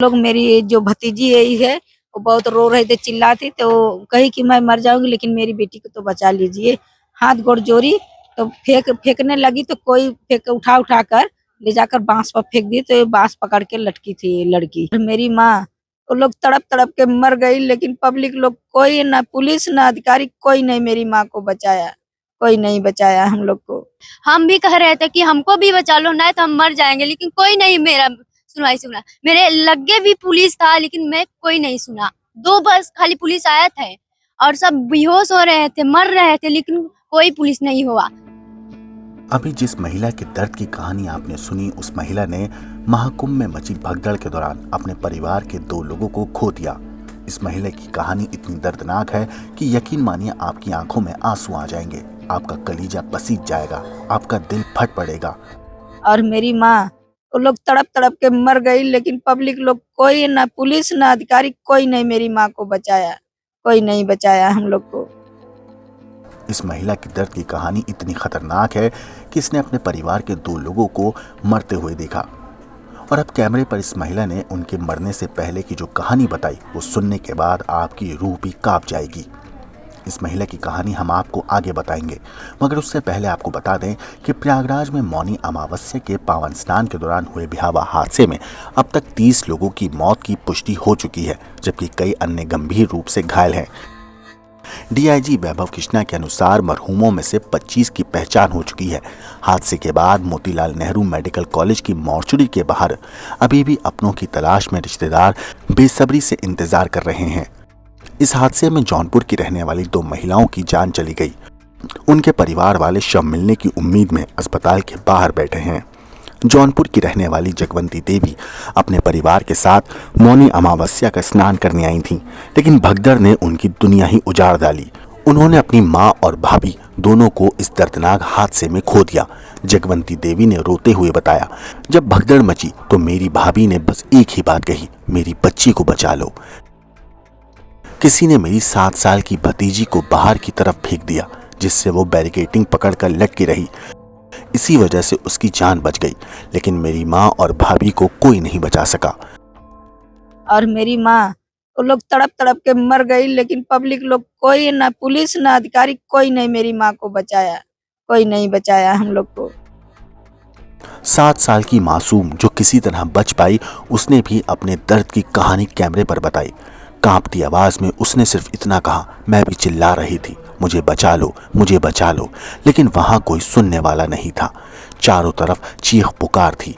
लोग मेरी जो भतीजी है वो बहुत रो रहे थे, चिल्लाती तो कही कि मैं मर जाऊंगी लेकिन मेरी बेटी को तो बचा लीजिए। हाथ गोड़ जोड़ी तो फेंकने लगी तो कोई फेंक उठा कर ले जाकर बांस पर फेंक दी तो ये बांस पकड़ के लटकी थी ये लड़की। और मेरी माँ, वो लोग तड़प तड़प के मर गई लेकिन पब्लिक लोग कोई ना, पुलिस ना अधिकारी कोई नहीं मेरी माँ को बचाया, कोई नहीं बचाया हम लोग को। हम भी कह रहे थे कि हमको भी बचा लो, नहीं तो हम मर जाएंगे, लेकिन कोई नहीं मेरा सुना। मेरे लगे भी पुलिस था लेकिन मैं कोई नहीं सुना। 2 बस खाली पुलिस आया थे और सब बेहोश हो रहे थे, मर रहे थे, लेकिन कोई पुलिस नहीं हुआ। अभी जिस महिला के दर्द की कहानी आपने सुनी, उस महिला ने महाकुंभ में मची भगदड़ के दौरान अपने परिवार के 2 लोगों को खो दिया। इस महिला की कहानी इतनी दर्दनाक है कि यकीन मानिए आपकी आंखों में आंसू आ जाएंगे, आपका कलीजा पसीज जाएगा, आपका दिल फट पड़ेगा। और मेरी माँ, वो लोग तड़प तड़प के मर गई लेकिन पब्लिक लोग कोई ना, पुलिस ना अधिकारी कोई नहीं मेरी माँ को बचाया, कोई नहीं बचाया हम लोग को। इस महिला की दर्द की कहानी इतनी खतरनाक है कि इसने अपने परिवार के 2 लोगों को मरते हुए देखा और अब कैमरे पर इस महिला ने उनके मरने से पहले की जो कहानी बताई वो सुनने के बाद आपकी रूह भी कांप जाएगी। इस महिला की कहानी हम आपको आगे बताएंगे, मगर उससे पहले आपको बता दें कि प्रयागराज में मौनी अमावस्या के पावन स्नान के दौरान हुए भयावह हादसे में अब तक 30 लोगों की मौत की पुष्टि हो चुकी है, जबकि कई अन्य गंभीर रूप से घायल हैं। डीआईजी वैभव कृष्णा के अनुसार मरहूमों में से 25 की पहचान हो चुकी है। हादसे के बाद मोतीलाल नेहरू मेडिकल कॉलेज की मॉर्चुरी के बाहर अभी भी अपनों की तलाश में रिश्तेदार बेसब्री से इंतजार कर रहे हैं। इस हादसे में जौनपुर की रहने वाली 2 महिलाओं की जान चली गई। उनके परिवार वाले शव मिलने की उम्मीद में अस्पताल के बाहर बैठे हैं। जौनपुर की रहने वाली जगवंती देवी अपने परिवार के साथ मौनी अमावस्या का स्नान करने आई थीं, लेकिन भगदड़ ने उनकी दुनिया ही उजाड़ डाली। उन्होंने अपनी मां और भाभी दोनों को इस दर्दनाक हादसे में खो दिया। जगवंती देवी ने रोते हुए बताया, जब भगदड़ मची तो मेरी भाभी ने बस एक ही बात कही, मेरी बच्ची को बचा लो। किसी ने मेरी 7 साल की भतीजी को बाहर की तरफ फेंक दिया, जिससे वो बैरिकेडिंग पकड़कर लटकी रही। इसी वजह से उसकी जान बच गई, लेकिन मेरी माँ और भाभी को कोई नहीं बचा सका। और मेरी माँ, वो लोग तड़प तड़प के मर गई लेकिन पब्लिक लोग कोई ना, पुलिस ना अधिकारी कोई नहीं मेरी माँ को बचाया, कोई नहीं बचाया हम लोग को। 7 साल की मासूम जो किसी तरह बच पाई, उसने भी अपने दर्द की कहानी कैमरे पर बताई। कांपती आवाज में उसने सिर्फ इतना कहा, मैं भी चिल्ला रही थी, मुझे बचा लो, मुझे बचा लो, लेकिन वहां कोई सुनने वाला नहीं था। चारों तरफ चीख पुकार थी।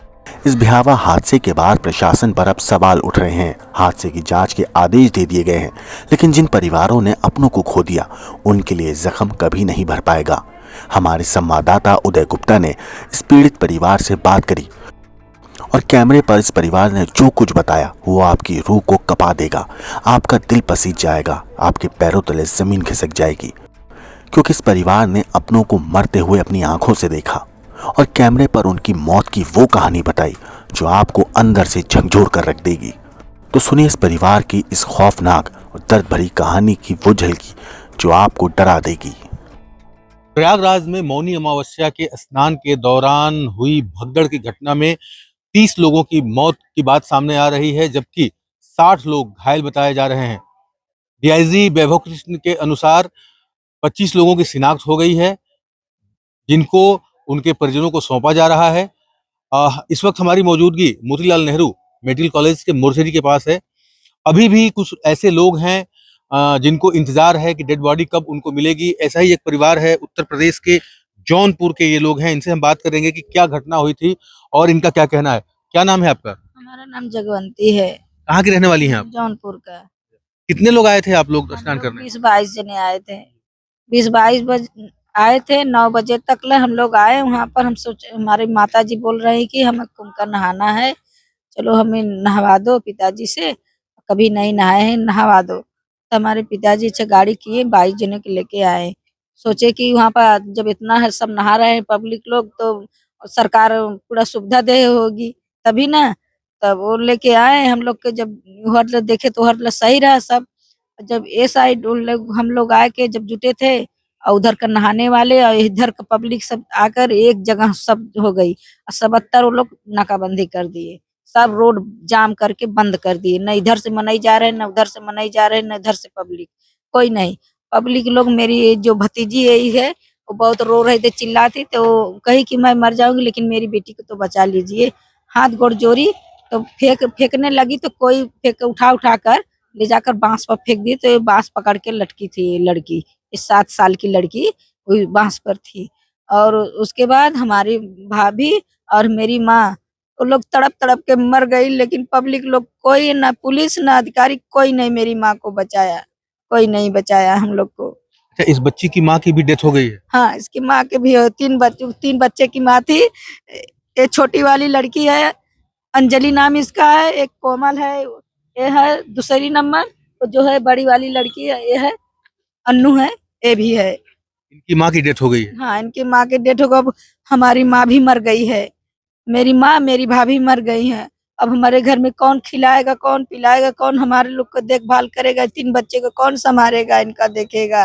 इस भयावह हादसे के बाद प्रशासन पर अब सवाल उठ रहे हैं। हादसे की जांच के आदेश दे दिए गए हैं, लेकिन जिन परिवारों ने अपनों को खो दिया उनके लिए जख्म कभी नहीं भर पाएगा। हमारे संवाददाता उदय गुप्ता ने इस पीड़ित परिवार से बात करी और कैमरे पर इस परिवार ने जो कुछ बताया वो आपकी रूह को कपा देगा, आपका दिल पसीज जाएगा, आपके पैरों तले जमीन खिसक जाएगी, क्योंकि इस परिवार ने अपनों को मरते हुए अपनी आंखों से देखा और कैमरे पर उनकी मौत की वो कहानी बताई जो आपको अंदर से झकझोर कर रख देगी। तो सुनिए इस परिवार की इस खौफनाक और दर्द भरी कहानी की वो झलकी जो आपको डरा देगी। प्रयागराज में मौनी अमावस्या के स्नान के दौरान हुई भगदड़ की घटना में 30 लोगों की मौत की बात सामने आ रही है, जबकि 60 लोग घायल बताए जा रहे हैं। डीआईजी वैभव कृष्ण के अनुसार 25 लोगों की शिनाख्त हो गई है, जिनको उनके परिजनों को सौंपा जा रहा है। इस वक्त हमारी मौजूदगी मोतीलाल नेहरू मेडिकल कॉलेज के मोर्चरी के पास है। अभी भी कुछ ऐसे लोग हैं जिनको इंतजार है कि डेड बॉडी कब उनको मिलेगी। ऐसा ही एक परिवार है उत्तर प्रदेश के जौनपुर के, ये लोग हैं, इनसे हम बात करेंगे कि क्या घटना हुई थी और इनका क्या कहना है। क्या नाम है आपका? हमारा नाम जगवंती है। कहाँ की रहने वाली हैं आप? जौनपुर का। कितने लोग आए थे आप लोग हम स्नान लोग करने? 20-22 जने आए थे, 20-22 बज आए थे। 9 बजे तक ले हम लोग आए वहाँ पर। हम सोचे, हमारी माता जी बोल रही कि हमें कुंभ का नहाना है, चलो हमें नहवा दो पिताजी से, कभी नहीं नहाए हैं, नहवा दो। तो हमारे पिताजी अच्छा गाड़ी किए, 22 जने के लेके आए। सोचे कि वहाँ पर जब इतना है सब नहा रहे हैं पब्लिक लोग तो सरकार पूरा सुविधा दे होगी तभी ना। तब वो लेके आए हम लोग के, जब हर देखे तो हर सही रहा सब। जब ये साइड हम लोग आए के जब जुटे थे और उधर का नहाने वाले और इधर का पब्लिक सब आकर एक जगह सब हो गई और 77 वो लोग नाकाबंदी कर दिए। सब रोड जाम करके बंद कर दिए, न इधर से मनई जा रहे, न उधर से मनई जा रहे, न इधर से पब्लिक, कोई नहीं। पब्लिक लोग, मेरी जो भतीजी है वो बहुत रो रहे थे, चिल्लाती, तो कही कि मैं मर जाऊंगी लेकिन मेरी बेटी को तो बचा लीजिए। हाथ गोड़ जोड़ी तो फेंकने लगी, तो कोई उठा कर ले जाकर बांस पर फेंक दी, तो ये बांस पकड़ के लटकी थी ये लड़की, ये 7 साल की लड़की वही बांस पर थी। और उसके बाद हमारी भाभी और मेरी माँ, वो लोग तड़प तड़प के मर गई, लेकिन पब्लिक लोग कोई, ना पुलिस ना अधिकारी, कोई नहीं मेरी माँ को बचाया, कोई नहीं बचाया हम लोग को। अच्छा, इस बच्ची की माँ की भी डेथ हो गई है? हाँ, इसकी माँ के भी 3 बच्चे की माँ थी। ये छोटी वाली लड़की है, अंजलि नाम इसका है, एक कोमल है, ये है दूसरी नंबर, तो जो है बड़ी वाली लड़की है ये है अन्नू है, ये भी है। इनकी माँ की डेथ हो गई है? हाँ, इनकी माँ की डेथ हो गई। अब हमारी माँ भी मर गई है, मेरी माँ मेरी भाभी मर गई है। अब हमारे घर में कौन खिलाएगा, कौन पिलाएगा, कौन हमारे लोग को देखभाल करेगा, 3 बच्चे को कौन संभालेगा, इनका देखेगा,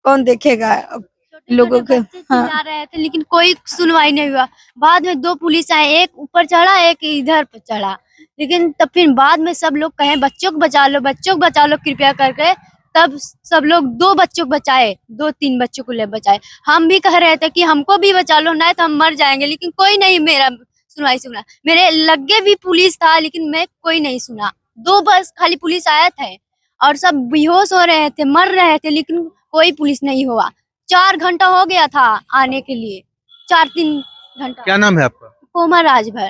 कौन देखेगा अब लोगों के। बच्चे हाँ, चिल्ला रहे थे लेकिन कोई सुनवाई नहीं हुआ। बाद में 2 पुलिस आए, एक ऊपर चढ़ा, एक इधर पर चढ़ा, लेकिन तब फिर बाद में सब लोग कहे बच्चों को बचा लो, बच्चों को बचा लो कृपया करके, तब सब लोग 2 बच्चों को बचाए, 2-3 बच्चों को ले बचाए। हम भी कह रहे थे कि हमको भी बचा लो, नहीं तो हम मर जाएंगे, लेकिन कोई नहीं मेरा सुना। मेरे लगे भी पुलिस था लेकिन मैं कोई नहीं सुना। 2 बस खाली पुलिस आया थे और सब बेहोश हो रहे थे, मर रहे थे, लेकिन कोई पुलिस नहीं हुआ। 4 घंटा हो गया था आने के लिए, 4-3 घंटा। क्या नाम है आपका? कोमल राजभर।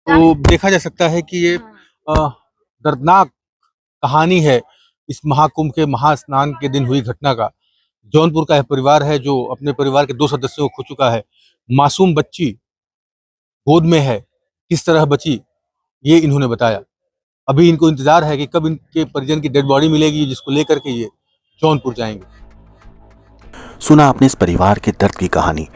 तो देखा जा सकता है कि ये दर्दनाक कहानी है इस महाकुंभ के महास्नान के दिन हुई घटना का। जौनपुर का यह परिवार है जो अपने परिवार के 2 सदस्यों को खो चुका है। मासूम बच्ची गोद में है, किस तरह बची ये इन्होंने बताया। अभी इनको इंतजार है कि कब इनके परिजन की डेड बॉडी मिलेगी, जिसको लेकर के ये जौनपुर जाएंगे। सुना आपने इस परिवार के दर्द की कहानी।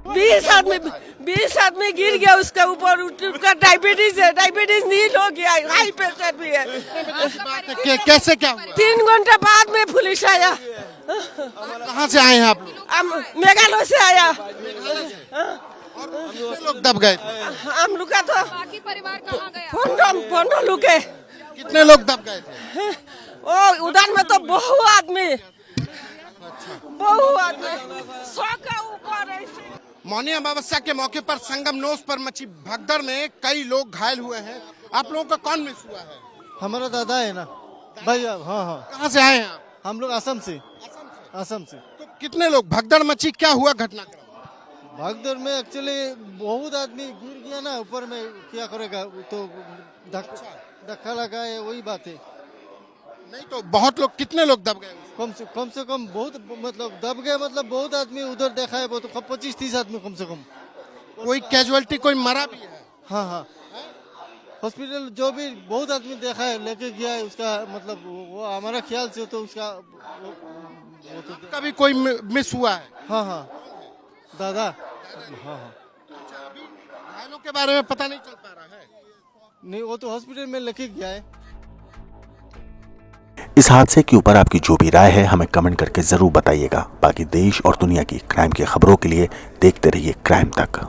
20 आदमी गिर गया उसके ऊपर, उसका डायबिटीज है, डायबिटीज नील हो गया, हाई प्रेशर भी है। कैसे क्या हुआ? 3 घंटे बाद में पुलिस आया। कहाँ से आए हैं आप लोग? हम मेघालय से आया। कितने लोग दब गए थे? हम लोग का तो बाकी परिवार कहाँ गया? फोंडो लुके। कितने लोग दब गए थे? ओ उधर में तो बहु आदमी 100 का ऊपर ऐसे। मौनी अमावस्या के मौके पर संगम नोस पर मची भगदड़ में कई लोग घायल हुए हैं। आप लोगों का कौन मिस हुआ है? हमारा दादा है ना भाई। हाँ, कहाँ से आए हैं आप? हम लोग असम से। तो कितने लोग, भगदड़ मची, क्या हुआ घटनाक्रम? भागदौड़ में एक्चुअली बहुत आदमी गिर गया ना ऊपर में, क्या करेगा, तो धक्का लगा है, वही बात है। नहीं तो बहुत लोग, कितने लोग दब गए? कम से कम बहुत, मतलब दब गए, मतलब बहुत आदमी उधर देखा है, बहुत 25-30 आदमी कम से कम। कोई कैजुअलिटी, कोई मरा भी है? हाँ, हॉस्पिटल जो भी बहुत आदमी देखा है, लेके गया है उसका, मतलब वो हमारा ख्याल से तो उसका कभी कोई मिस हुआ है? हाँ, दादा। हाँ, घायलों के बारे में पता नहीं चल पा रहा है? नहीं, वो तो हॉस्पिटल में लेके गया है। इस हादसे के ऊपर आपकी जो भी राय है हमें कमेंट करके जरूर बताइएगा। बाकी देश और दुनिया की क्राइम की खबरों के लिए देखते रहिए क्राइम तक।